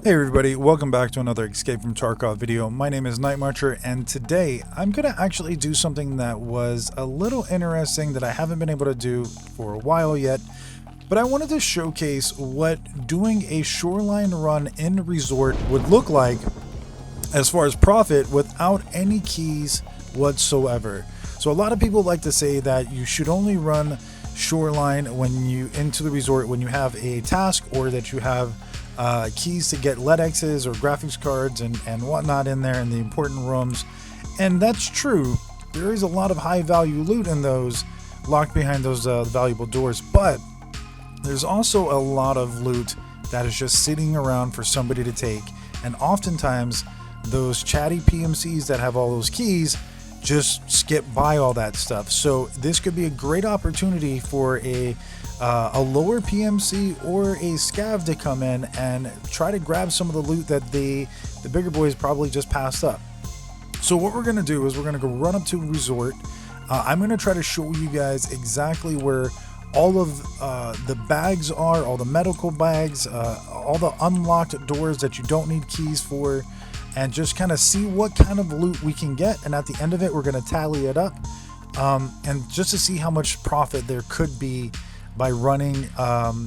Hey everybody, welcome back to another Escape from Tarkov video. My name is Nightmarcher, and today I'm going to actually do something that was a little interesting that I haven't been able to do for a while yet, but I wanted to showcase what doing a shoreline run in Resort would look like as far as profit without any keys whatsoever. So a lot of people like to say that you should only run shoreline when you into the resort when you have a task, or that you have keys to get LEDXs or graphics cards and whatnot in there in the important rooms. And that's true. There is a lot of high value loot in those locked behind those valuable doors, but there's also a lot of loot that is just sitting around for somebody to take, and oftentimes those chatty PMCs that have all those keys just skip by all that stuff. So this could be a great opportunity for a lower PMC or a scav to come in and try to grab some of the loot that the bigger boys probably just passed up. So what we're gonna do is we're gonna go run up to Resort. I'm gonna try to show you guys exactly where all of the bags are, all the medical bags, all the unlocked doors that you don't need keys for, and just kind of see what kind of loot we can get. And at the end of it, we're going to tally it up, and just to see how much profit there could be by running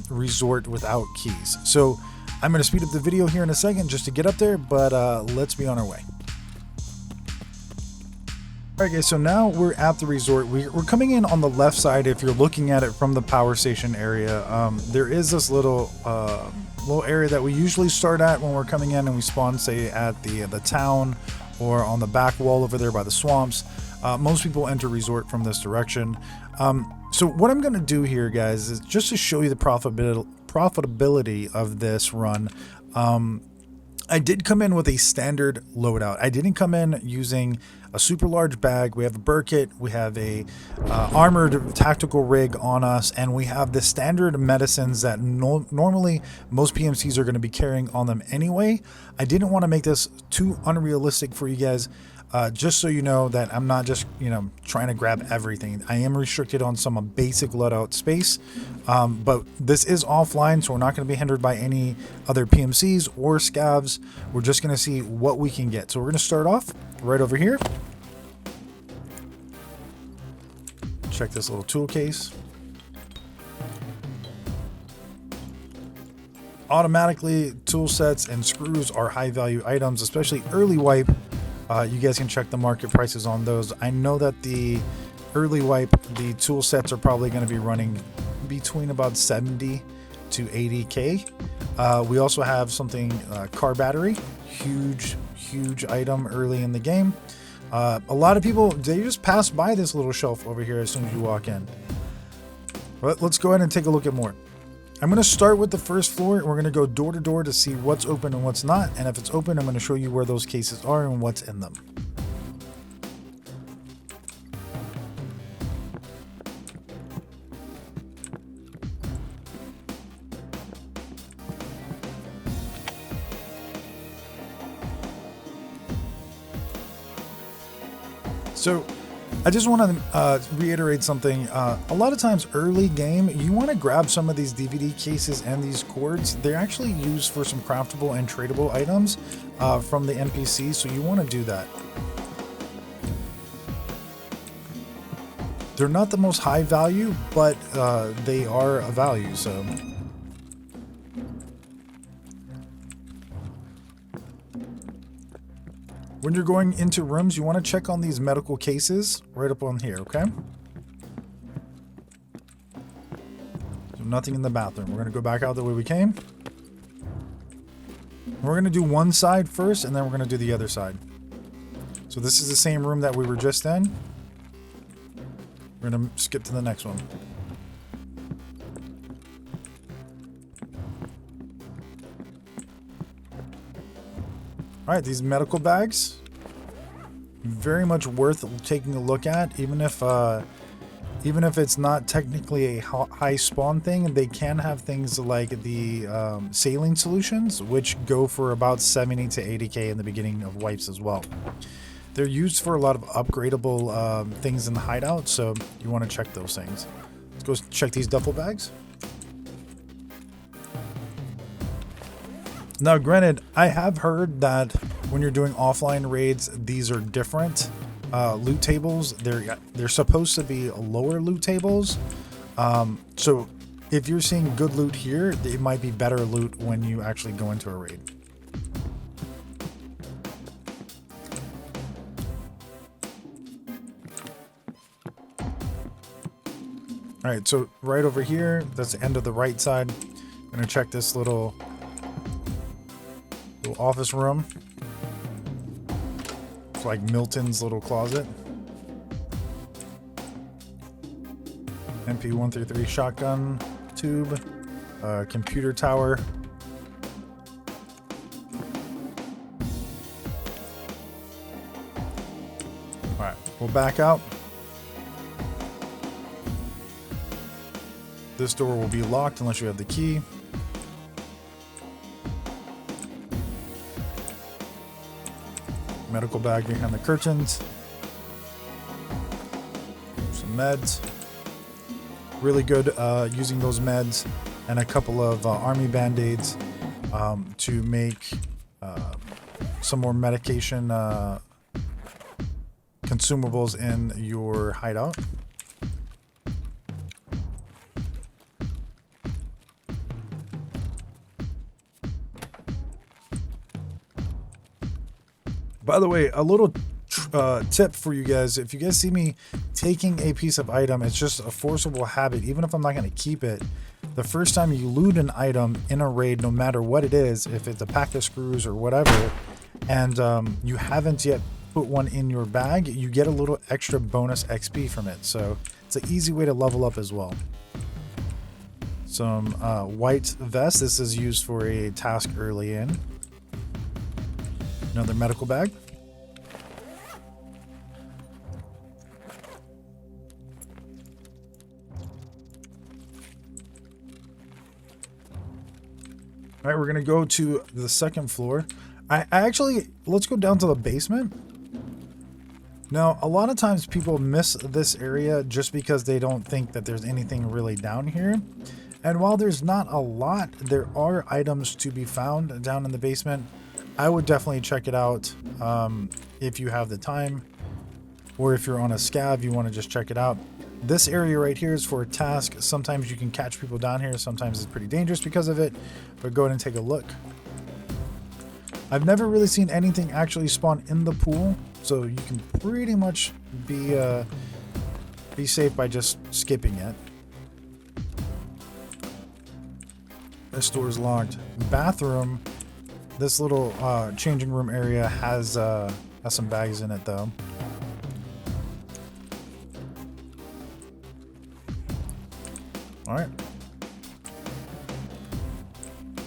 Resort without keys. So I'm going to speed up the video here in a second just to get up there, but let's be on our way. Alright guys, so now we're at the resort. We're coming in on the left side if you're looking at it from the power station area. There is this little area that we usually start at when we're coming in, and we spawn, say, at the town or on the back wall over there by the swamps. Most people enter resort from this direction. So what I'm going to do here, guys, is just to show you the profitability of this run. I did come in with a standard loadout. I didn't come in using a super large bag. We have a Burkit, we have a armored tactical rig on us, and we have the standard medicines that normally most PMCs are going to be carrying on them anyway. I didn't want to make this too unrealistic for you guys. Just so you know that I'm not just, trying to grab everything. I am restricted on some basic loadout space, but this is offline, so we're not going to be hindered by any other PMCs or scavs. We're just going to see what we can get. So we're going to start off right over here. Check this little tool case. Automatically, tool sets and screws are high value items, especially early wipe. You guys can check the market prices on those. I know that the early wipe, the tool sets are probably going to be running between about 70 to 80k. We also have something, car battery, huge item early in the game. A lot of people, they just pass by this little shelf over here as soon as you walk in. But let's go ahead and take a look at more. I'm going to start with the first floor, and we're going to go door to door to see what's open and what's not. And if it's open, I'm going to show you where those cases are and what's in them. So I just want to reiterate something. A lot of times early game, you want to grab some of these DVD cases and these cords. They're actually used for some craftable and tradable items from the NPC, so you want to do that. They're not the most high value, but they are a value, so... When you're going into rooms, you want to check on these medical cases right up on here, okay? So nothing in the bathroom. We're going to go back out the way we came. We're going to do one side first, and then we're going to do the other side. So this is the same room that we were just in. We're going to skip to the next one. All right, these medical bags, very much worth taking a look at. Even if it's not technically a high spawn thing, they can have things like the saline solutions, which go for about 70 to 80k in the beginning of wipes as well. They're used for a lot of upgradable things in the hideout, so you want to check those things. Let's go check these duffel bags. Now, granted, I have heard that when you're doing offline raids, these are different loot tables. They're supposed to be lower loot tables. So if you're seeing good loot here, it might be better loot when you actually go into a raid. All right, so right over here, that's the end of the right side. I'm gonna check this little office room. It's like Milton's little closet. MP133 shotgun tube, computer tower. All right, we'll back out. This door will be locked unless you have the key. Medical bag behind the curtains. Some meds. Really good using those meds and a couple of army band-aids to make some more medication consumables in your hideout. By the way, a little tip for you guys. If you guys see me taking a piece of item, it's just a forcible habit. Even if I'm not going to keep it, the first time you loot an item in a raid, no matter what it is, if it's a pack of screws or whatever, and you haven't yet put one in your bag, you get a little extra bonus XP from it. So it's an easy way to level up as well. Some white vest. This is used for a task early in. Another medical bag. All right, we're gonna go to the second floor. I actually, let's go down to the basement. Now, a lot of times people miss this area just because they don't think that there's anything really down here. And while there's not a lot, there are items to be found down in the basement. I would definitely check it out if you have the time, or if you're on a scav, you want to just check it out. This area right here is for a task. Sometimes you can catch people down here. Sometimes it's pretty dangerous because of it, but go ahead and take a look. I've never really seen anything actually spawn in the pool, so you can pretty much be safe by just skipping it. This door's locked. Bathroom. This little changing room area has some bags in it though. All right.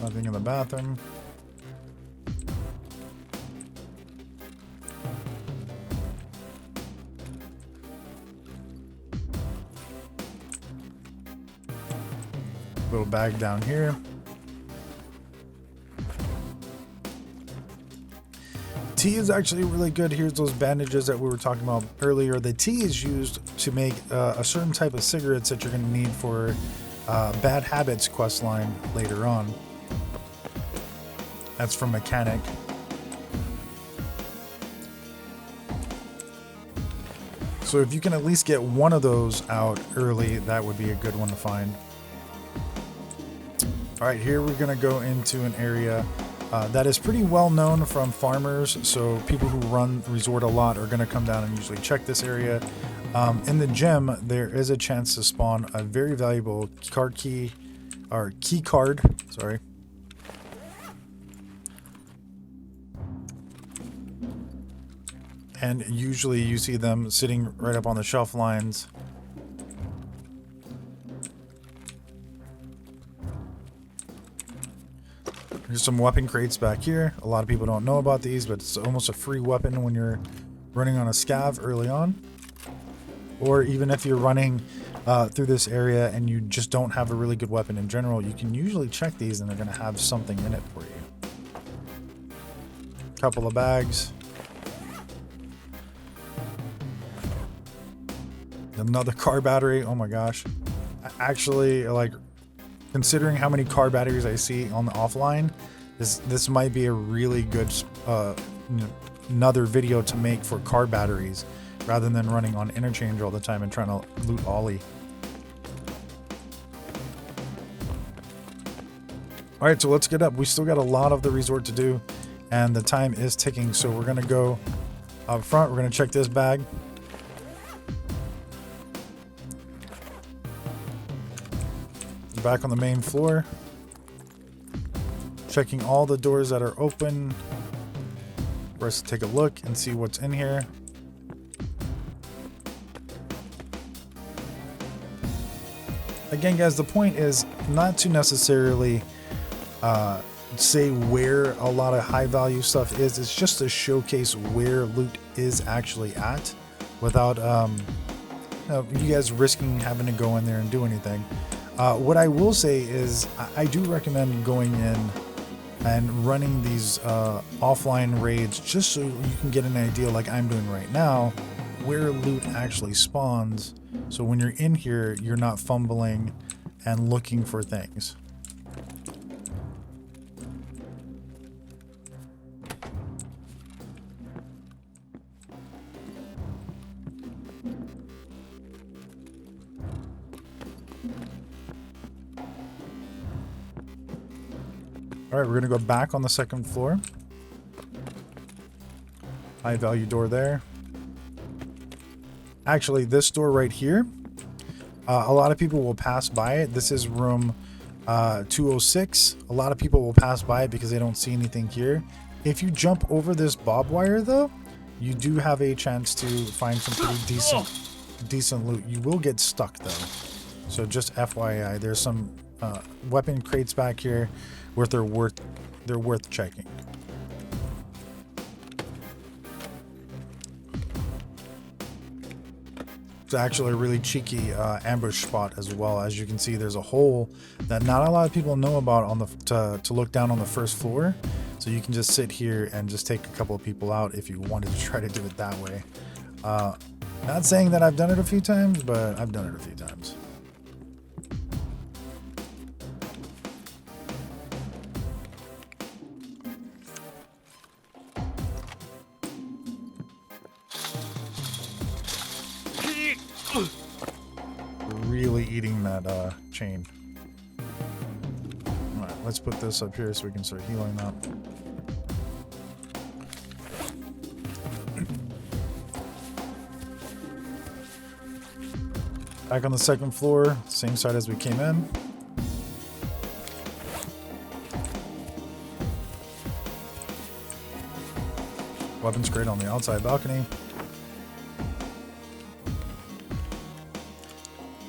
Nothing in the bathroom. Little bag down here. Tea is actually really good. Here's those bandages that we were talking about earlier. The tea is used to make a certain type of cigarettes that you're going to need for Bad Habits questline later on. That's from Mechanic. So if you can at least get one of those out early, that would be a good one to find. All right, here we're going to go into an area that is pretty well known from farmers, so people who run Resort a lot are going to come down and usually check this area. In the gym, there is a chance to spawn a very valuable key card. Sorry. And usually you see them sitting right up on the shelf lines. There's some weapon crates back here. A lot of people don't know about these, but it's almost a free weapon when you're running on a scav early on. Or even if you're running through this area and you just don't have a really good weapon in general, you can usually check these and they're going to have something in it for you. Couple of bags. Another car battery. Oh my gosh. Actually, like, considering how many car batteries I see on the offline, This might be a really good another video to make for car batteries, rather than running on interchange all the time and trying to loot ollie. All right, so let's get up. We still got a lot of the resort to do, and the time is ticking. So we're gonna go up front. We're gonna check this bag. Back on the main floor, checking all the doors that are open for us to take a look and see what's in here. Again, guys, the point is not to necessarily say where a lot of high value stuff is. It's just to showcase where loot is actually at without you guys risking having to go in there and do anything. What I will say is I do recommend going in and running these offline raids just so you can get an idea, like I'm doing right now, where loot actually spawns. So when you're in here, you're not fumbling and looking for things. All right, we're gonna go back on the second floor. High value door there. Actually, this door right here, a lot of people will pass by it. This is room 206. A lot of people will pass by it because they don't see anything here. If you jump over this barbed wire though, you do have a chance to find some pretty decent loot. You will get stuck though. So just FYI, there's some weapon crates back here where they're worth checking. It's actually a really cheeky ambush spot as well. As you can see, there's a hole that not a lot of people know about on the to look down on the first floor. So you can just sit here and just take a couple of people out if you wanted to try to do it that way. Not saying that I've done it a few times, but I've done it a few times. Really eating that chain. Alright, let's put this up here so we can start healing that. Back on the second floor, same side as we came in. Weapons crate on the outside balcony.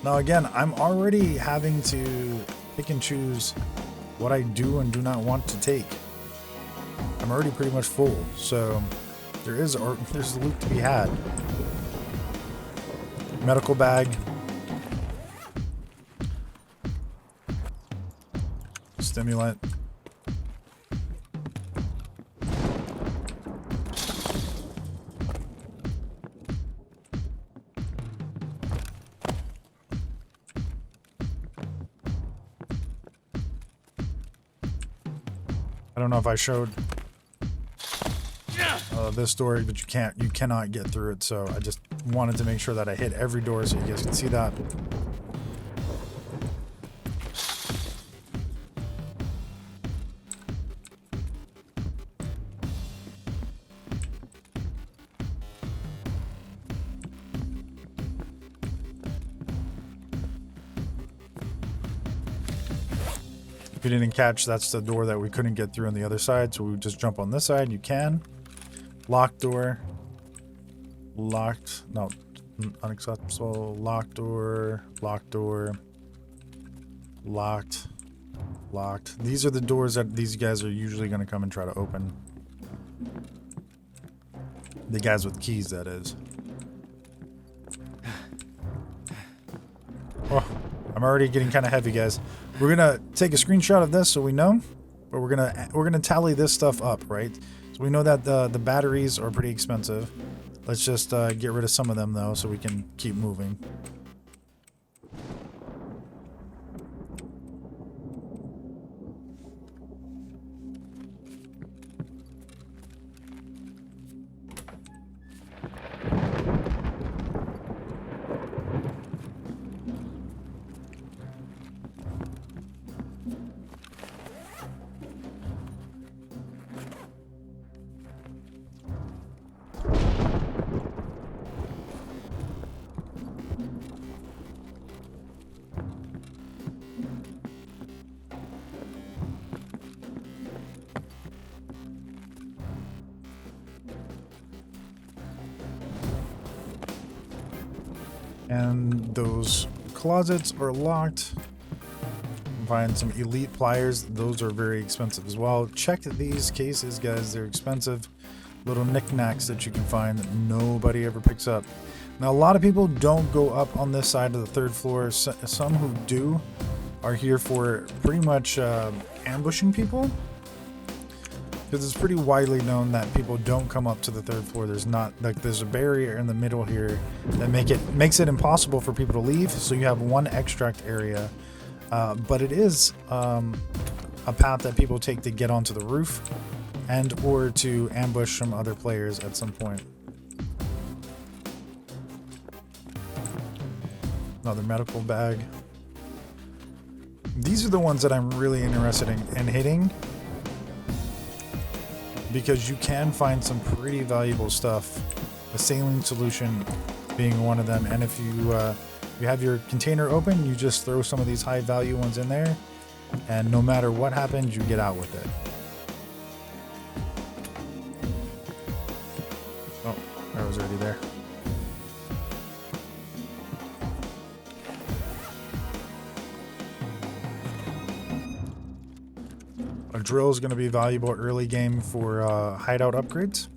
Now again, I'm already having to pick and choose what I do and do not want to take. I'm already pretty much full, so there's loot to be had. Medical bag. Stimulant. I don't know if I showed this door, but you cannot get through it. So I just wanted to make sure that I hit every door so you guys can see that. If you didn't catch, that's the door that we couldn't get through on the other side, so we would just jump on this side. You can. Locked door. Locked. No. Unacceptable. Locked door. Locked door. Locked. Locked. These are the doors that these guys are usually going to come and try to open. The guys with keys, that is. Oh, I'm already getting kind of heavy, guys. We're gonna take a screenshot of this so we know, but we're gonna tally this stuff up, right? So we know that the batteries are pretty expensive. Let's just get rid of some of them though, so we can keep moving. And those closets are locked. Find some elite pliers. Those are very expensive as well. Check these cases, guys. They're expensive. Little knickknacks that you can find that nobody ever picks up. Now, a lot of people don't go up on this side of the 3rd floor. Some who do are here for pretty much ambushing people. Because it's pretty widely known that people don't come up to the 3rd floor. There's not, like, there's a barrier in the middle here that makes it impossible for people to leave. So you have one extract area. But it is a path that people take to get onto the roof and or to ambush some other players at some point. Another medical bag. These are the ones that I'm really interested in hitting, because you can find some pretty valuable stuff. A saline solution being one of them, and if you have your container open, you just throw some of these high value ones in there, and no matter what happens, you get out with it. Oh, I was already there. A drill is going to be valuable early game for hideout upgrades.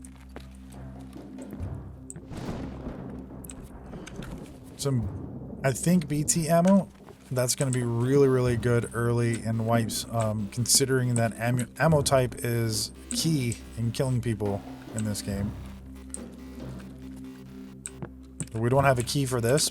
Some, I think, BT ammo. That's going to be really, really good early in wipes, considering that ammo type is key in killing people in this game. We don't have a key for this.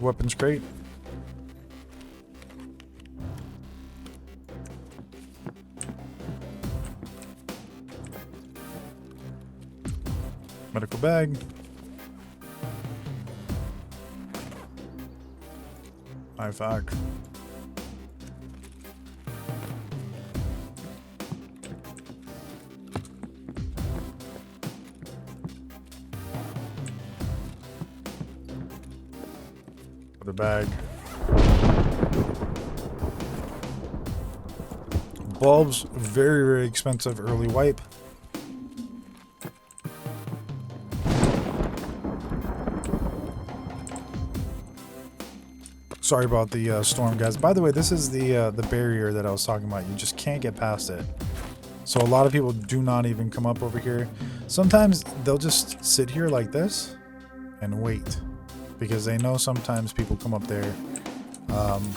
Weapons crate. Medical bag. IFAC. The bag. Bulbs, very, very expensive early wipe. Sorry about the storm, guys. By the way, this is the barrier that I was talking about. You just can't get past it. So a lot of people do not even come up over here. Sometimes they'll just sit here like this and wait, because they know sometimes people come up there. And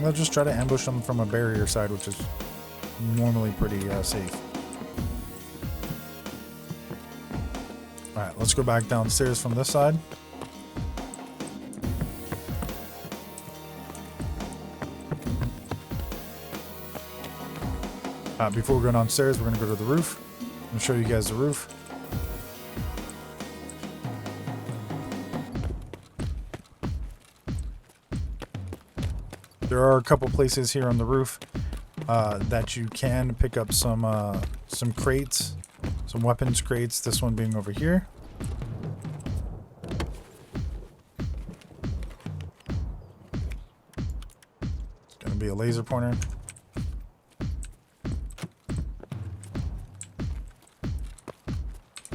they'll just try to ambush them from a barrier side, which is normally pretty safe. Alright, let's go back downstairs from this side. Before we go downstairs, we're going to go to the roof. I'm going to show you guys the roof. There are a couple places here on the roof that you can pick up some crates, some weapons crates. This one being over here. It's going to be a laser pointer.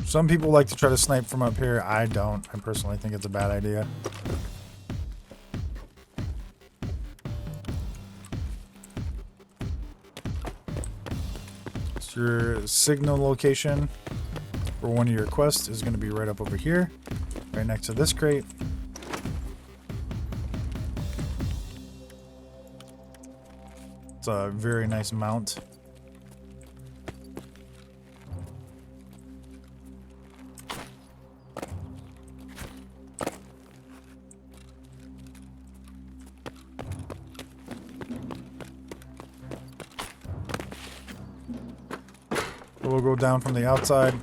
Some people like to try to snipe from up here. I don't. I personally think it's a bad idea. So your signal location for one of your quests is going to be right up over here, right next to this crate. It's a very nice mount. We'll go down from the outside.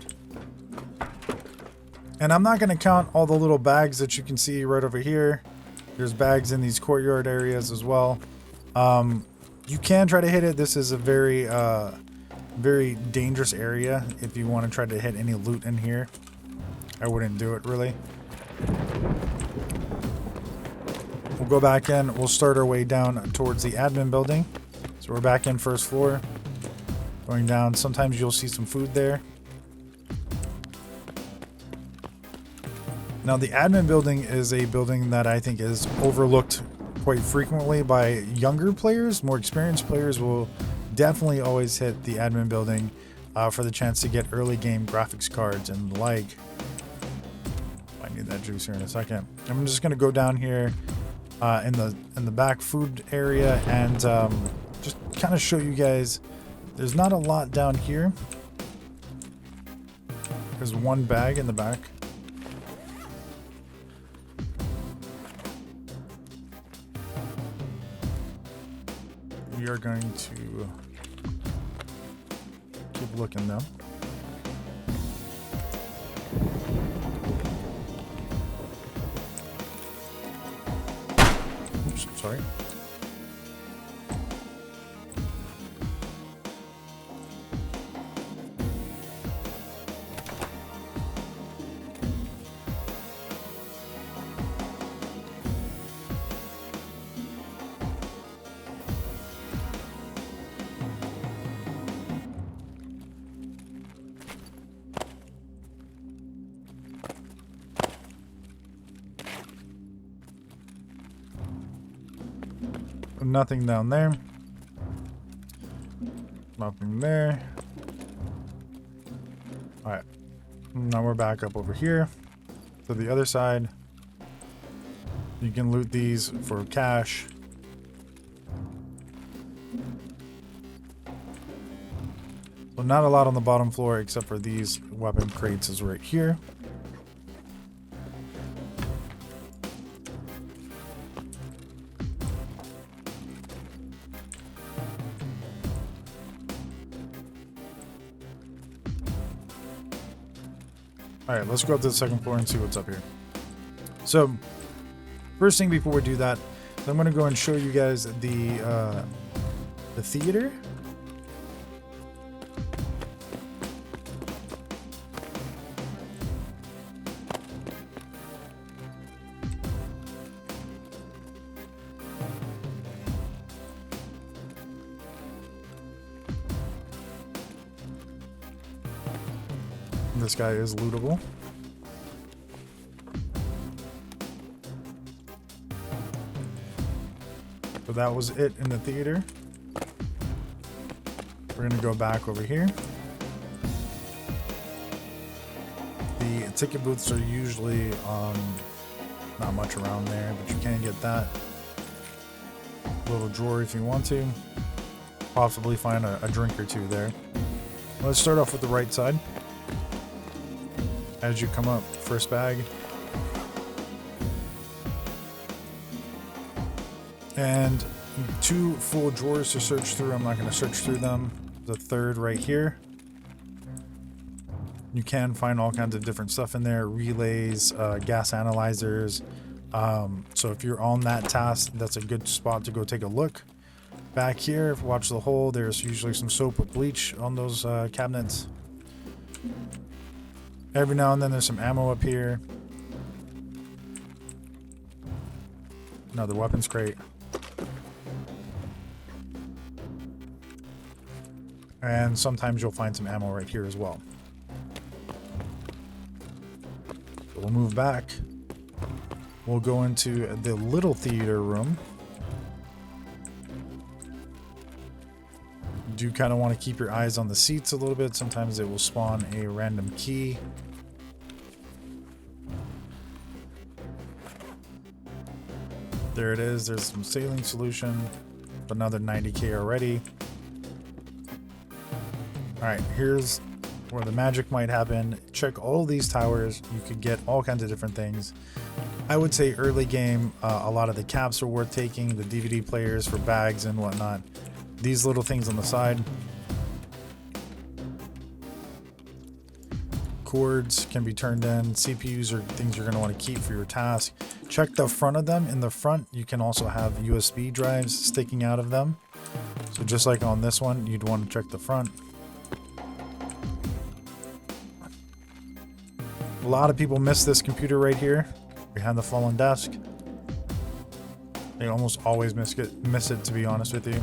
And I'm not going to count all the little bags that you can see right over here. There's bags in these courtyard areas as well. You can try to hit it. This is a very Very dangerous area if you want to try to hit any loot in here. I wouldn't do it really. We'll go back in. We'll start our way down towards the admin building. So we're back in first floor. Going down. Sometimes you'll see some food there. Now the admin building is a building that I think is overlooked quite frequently by younger players. More experienced players will definitely always hit the admin building for the chance to get early game graphics cards and the like. I need that juice here in a second. I'm just going to go down here in the back food area and just kind of show you guys. There's not a lot down here. There's one bag in the back. We are going to keep looking though. Oops, sorry. Nothing down there. Nothing there. Alright. Now we're back up over here to the other side. You can loot these for cash. So not a lot on the bottom floor except for these weapon crates is right here. Alright, let's go up to the second floor and see what's up here. So, first thing before we do that, I'm going to go and show you guys the theater. This guy is lootable. So that was it in the theater. We're going to go back over here. The ticket booths are usually not much around there, but you can get that little drawer if you want to. Possibly find a drink or two there. Let's start off with the right side. As you come up, first bag. And 2 full drawers to search through. I'm not going to search through them. The third right here. You can find all kinds of different stuff in there. Relays, gas analyzers. So if you're on that task, that's a good spot to go take a look. Back here, watch the hole. There's usually some soap with bleach on those cabinets. Every now and then there's some ammo up here. Another weapons crate. And sometimes you'll find some ammo right here as well. So we'll move back. We'll go into the little theater room. You do kind of want to keep your eyes on the seats a little bit. Sometimes it will spawn a random key. There it is. There's some saline solution. Another 90k already. Alright, here's where the magic might happen. Check all these towers. You could get all kinds of different things. I would say early game, a lot of the caps are worth taking. The DVD players for bags and whatnot. These little things on the side. Cords can be turned in. CPUs are things you're going to want to keep for your task. Check the front of them. In the front, you can also have USB drives sticking out of them. So just like on this one, you'd want to check the front. lot of people miss this computer right here behind the fallen desk. They almost always miss it, to be honest with you.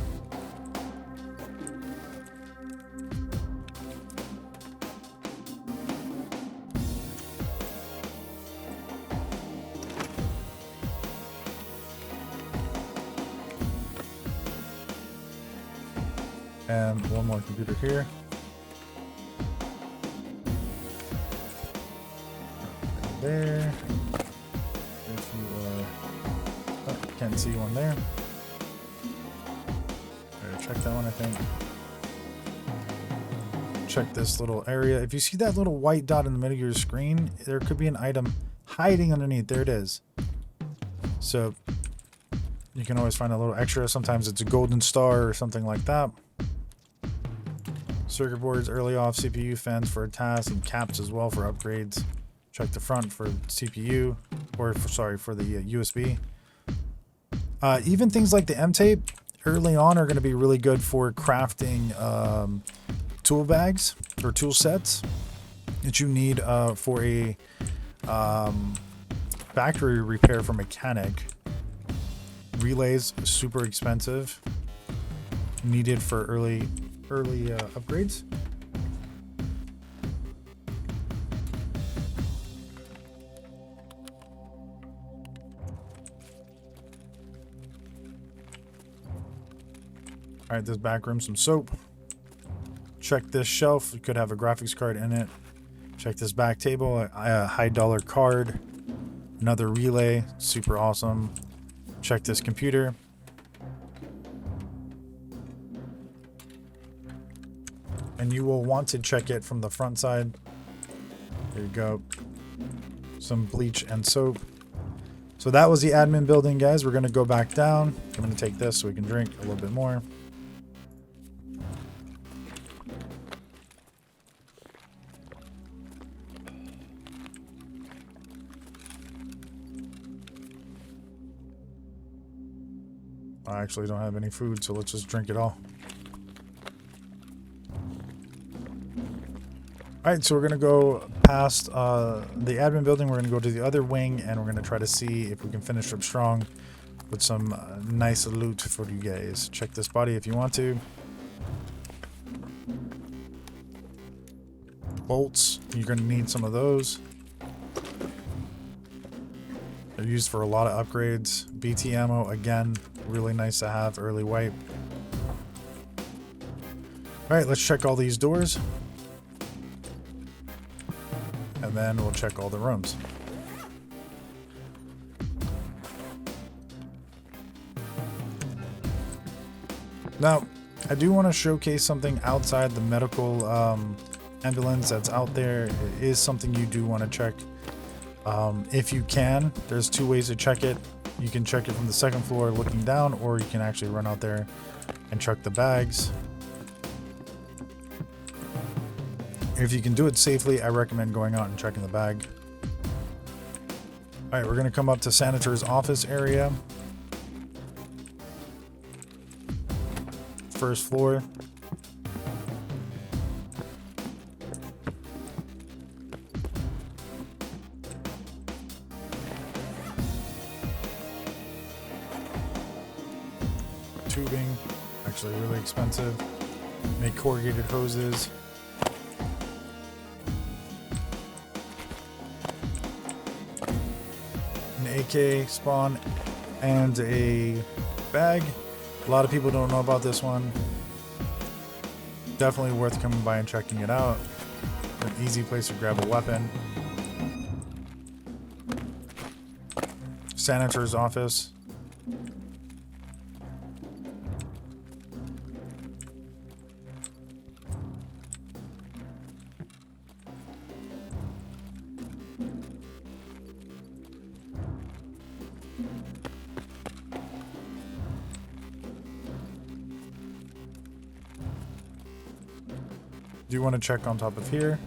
And one more computer here. There. If you are, oh, can't see one there. Better check that one, I think. Check this little area. If you see that little white dot in the middle of your screen, there could be an item hiding underneath. There it is. So you can always find a little extra. Sometimes it's a golden star or something like that. Circuit boards early off, CPU fans for a task, and caps as well for upgrades. Check the front for CPU, or for the USB. Even things like the M-tape early on are going to be really good for crafting tool bags or tool sets that you need for a factory repair for mechanic. Relays, super expensive, needed for early upgrades. All right, this back room, some soap. Check this shelf. You could have a graphics card in it. Check this back table, a high dollar card, another relay, super awesome. Check this computer. And you will want to check it from the front side. There you go. Some bleach and soap. So that was the admin building, guys. We're going to go back down. I'm going to take this so we can drink a little bit more. I actually don't have any food, so let's just drink it all. Alright, so we're going to go past the admin building. We're going to go to the other wing, and we're going to try to see if we can finish up strong with some nice loot for you guys. Check this body if you want to. Bolts, you're going to need some of those. They're used for a lot of upgrades. BT ammo, again, really nice to have, early wipe. Alright, let's check all these doors. And then we'll check all the rooms. Now, I do want to showcase something outside the medical ambulance that's out there. It is something you do want to check. If you can, there's two ways to check it. You can check it from the second floor looking down, or you can actually run out there and check the bags. If you can do it safely, I recommend going out and checking the bag. Alright, we're going to come up to Senator's office area. First floor. Tubing, actually really expensive. Make corrugated hoses. AK spawn and a bag. A lot of people don't know about this one. Definitely worth coming by and checking it out. An easy place to grab a weapon. Senator's office. Do you want to check on top of here?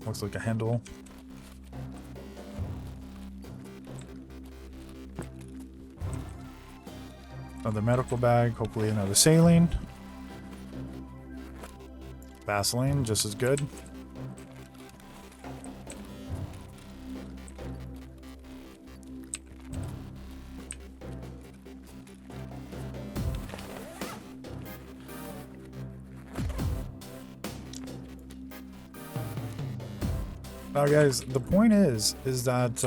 Looks like a handle. Another medical bag, hopefully another saline. Vaseline, just as good. Now guys, the point is that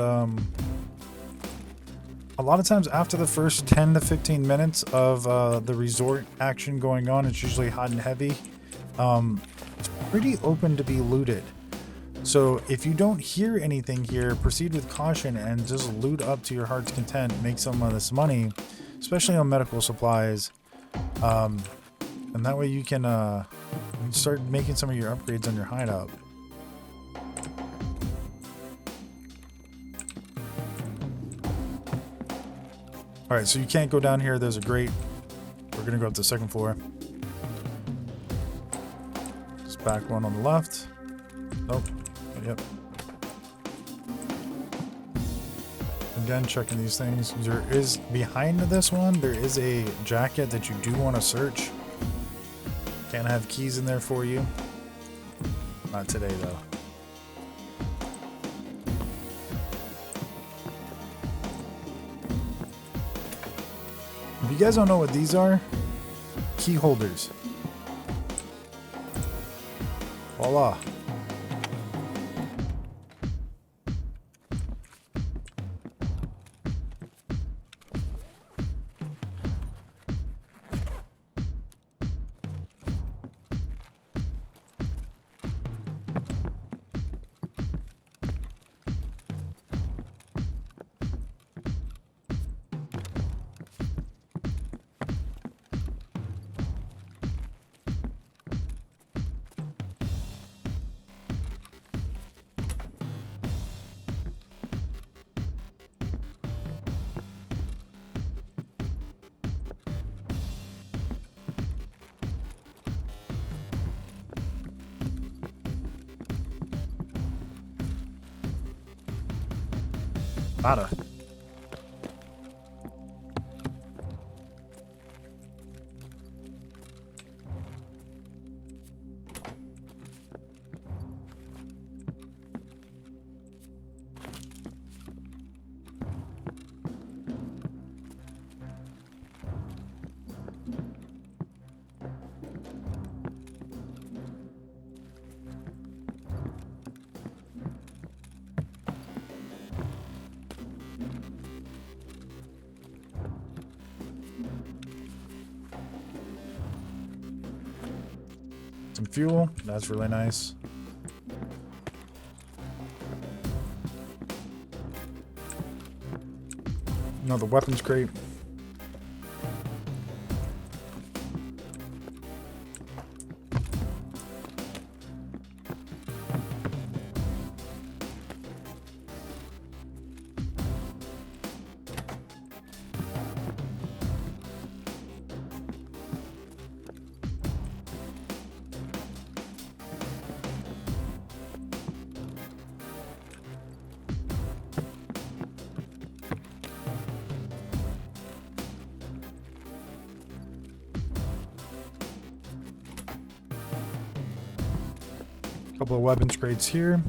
a lot of times after the first 10 to 15 minutes of the resort action going on, it's usually hot and heavy. It's pretty open to be looted. So if you don't hear anything here, proceed with caution and just loot up to your heart's content, make some of this money, especially on medical supplies. And that way you can start making some of your upgrades on your hideout. Alright, so you can't go down here. There's a grate. We're going to go up to the second floor. Just back one on the left. Nope. Yep. Again, checking these things. There is, behind this one, there is a jacket that you do want to search. Can't have keys in there for you. Not today, though. If you guys don't know what these are, key holders. Voila. Nada. Some fuel, that's really nice. Another weapons crate. Couple of weapons crates here.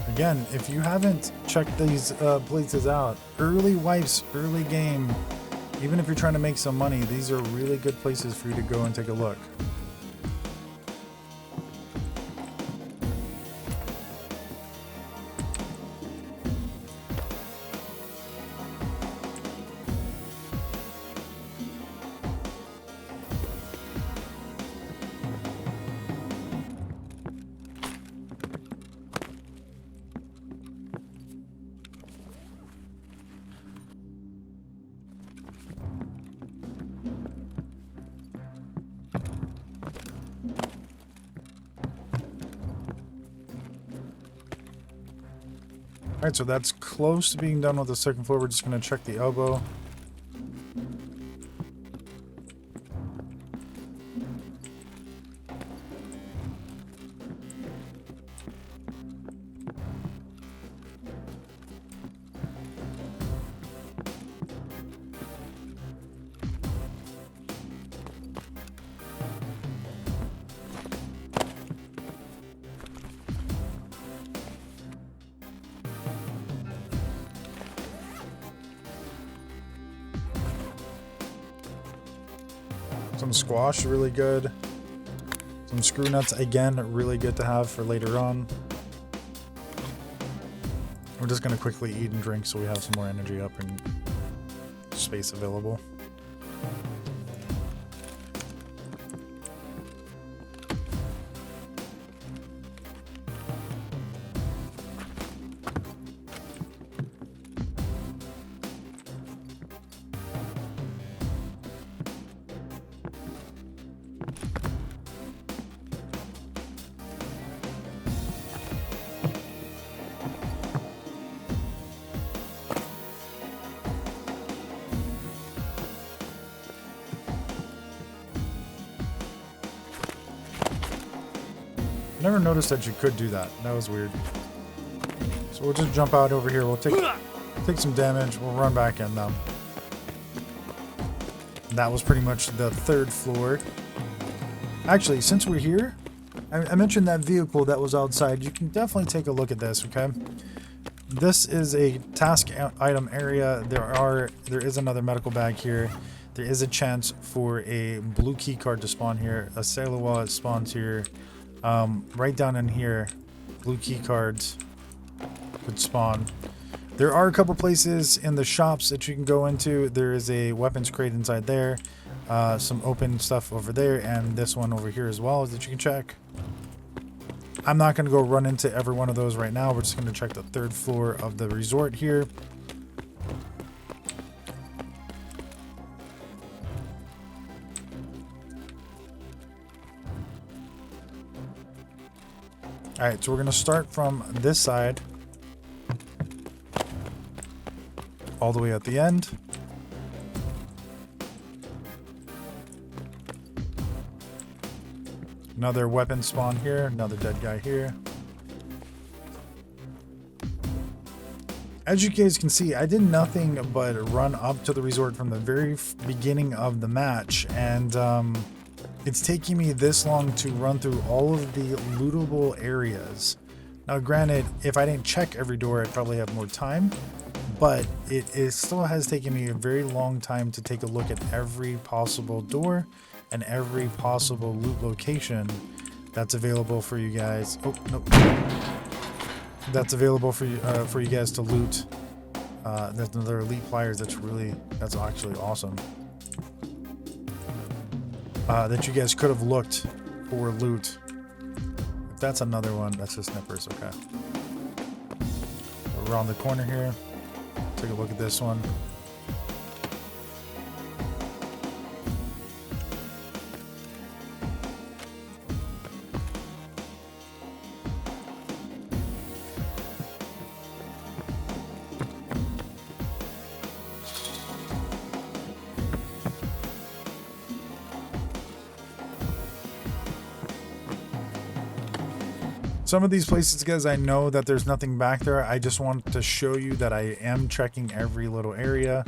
Again, if you haven't checked these places out, early wipes, early game, even if you're trying to make some money, these are really good places for you to go and take a look. Alright, so that's close to being done with the second floor. We're just going to check the elbow. Some squash, really good. Some screw nuts, again, really good to have for later on. We're just going to quickly eat and drink so we have some more energy up and space available. Never noticed that you could do that. That was weird. So we'll just jump out over here. We'll take some damage. We'll run back in though. That was pretty much the third floor. Actually, since we're here, I mentioned that vehicle that was outside. You can definitely take a look at this, okay? This is a task item area. There is another medical bag here. There is a chance for a blue key card to spawn here. A sailor wallet spawns here. Right down in here, blue key cards could spawn. There are a couple places in the shops that you can go into. There is a weapons crate inside there, some open stuff over there, and this one over here as well that you can check. I'm not going to go run into every one of those right now. We're just going to check the third floor of the resort here. Alright, so we're going to start from this side all the way at the end. Another weapon spawn here, another dead guy here. As you guys can see, I did nothing but run up to the resort from the very beginning of the match, and it's taking me this long to run through all of the lootable areas. Now granted, if I didn't check every door, I'd probably have more time, but it still has taken me a very long time to take a look at every possible door and every possible loot location that's available for you guys. Oh, nope. That's available for you guys to loot. That's another elite pliers. That's actually awesome. That you guys could have looked for loot. If that's another one, that's just nippers, okay. Around the corner here. Take a look at this one. Some of these places, guys, I know that there's nothing back there. I just want to show you that I am checking every little area.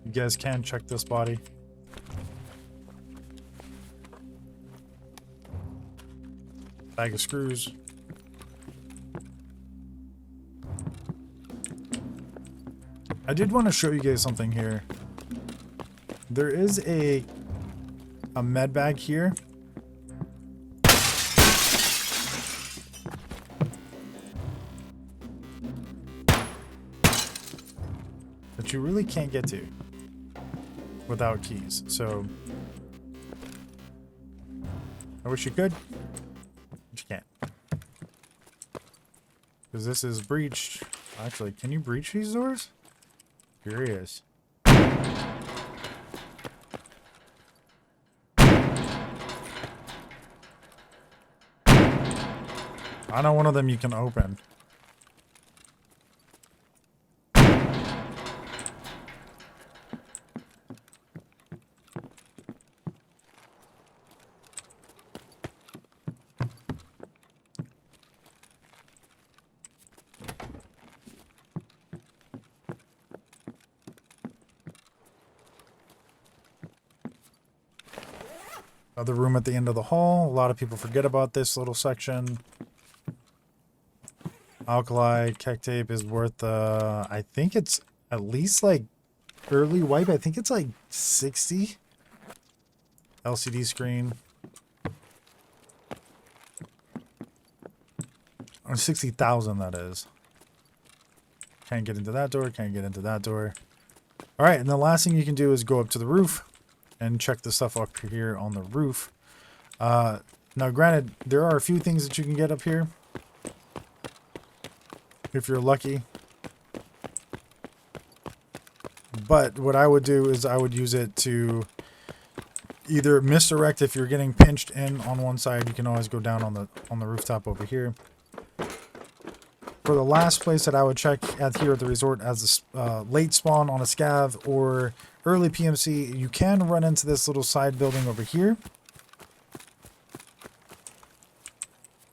You guys can check this body. Bag of screws. I did want to show you guys something here. There is a med bag here. That you really can't get to without keys. So I wish you could, but you can't. Because this is breached. Actually, can you breach these doors? Curious. I know one of them you can open. Other room at the end of the hall. A lot of people forget about this little section. Alkali keg tape is worth, I think it's at least like early wipe. I think it's like 60. LCD screen. Or 60,000 that is. Can't get into that door. Can't get into that door. All right, and the last thing you can do is go up to the roof and check the stuff up here on the roof. Now, granted, there are a few things that you can get up here if you're lucky. But what I would do is I would use it to either misdirect. If you're getting pinched in on one side, you can always go down on the rooftop over here. For the last place that I would check here at the resort as a late spawn on a scav or early PMC, you can run into this little side building over here.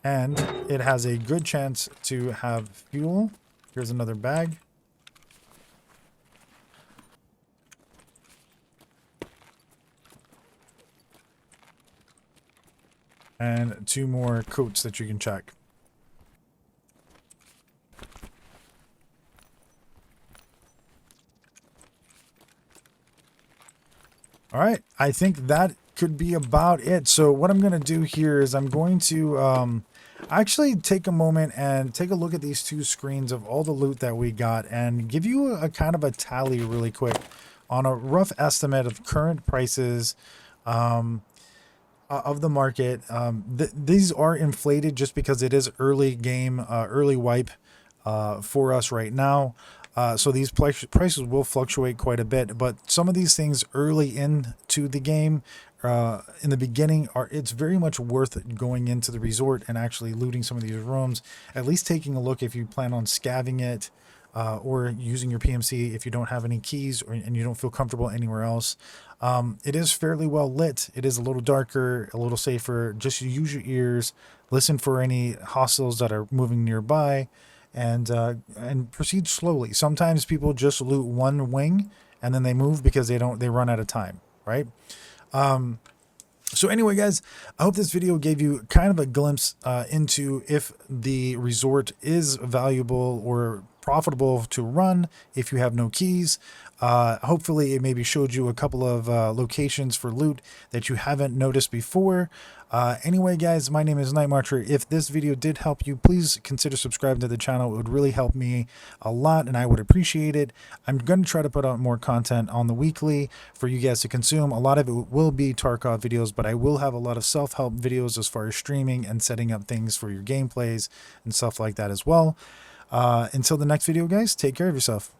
And it has a good chance to have fuel. Here's another bag. And 2 more coats that you can check. All right, I think that could be about it. So what I'm going to do here is I'm going to actually take a moment and take a look at these 2 screens of all the loot that we got and give you a kind of a tally really quick on a rough estimate of current prices of the market. These are inflated just because it is early game, early wipe for us right now. So these prices will fluctuate quite a bit, but some of these things early into the game, in the beginning, it's very much worth going into the resort and actually looting some of these rooms, at least taking a look if you plan on scavving it, or using your PMC if you don't have any keys and you don't feel comfortable anywhere else. It is fairly well lit. It is a little darker, a little safer. Just use your ears, listen for any hostiles that are moving nearby, and proceed slowly. Sometimes people just loot one wing and then they move because they run out of time, right? So anyway, guys, I hope this video gave you kind of a glimpse into if the resort is valuable or profitable to run if you have no keys. Hopefully it maybe showed you a couple of locations for loot that you haven't noticed before. Anyway, guys, my name is MR-NIGHTMARCHER. If this video did help you, please consider subscribing to the channel. It would really help me a lot and I would appreciate it. I'm going to try to put out more content on the weekly for you guys to consume. A lot of it will be Tarkov videos, but I will have a lot of self-help videos as far as streaming and setting up things for your gameplays and stuff like that as well. Until the next video, guys, take care of yourself.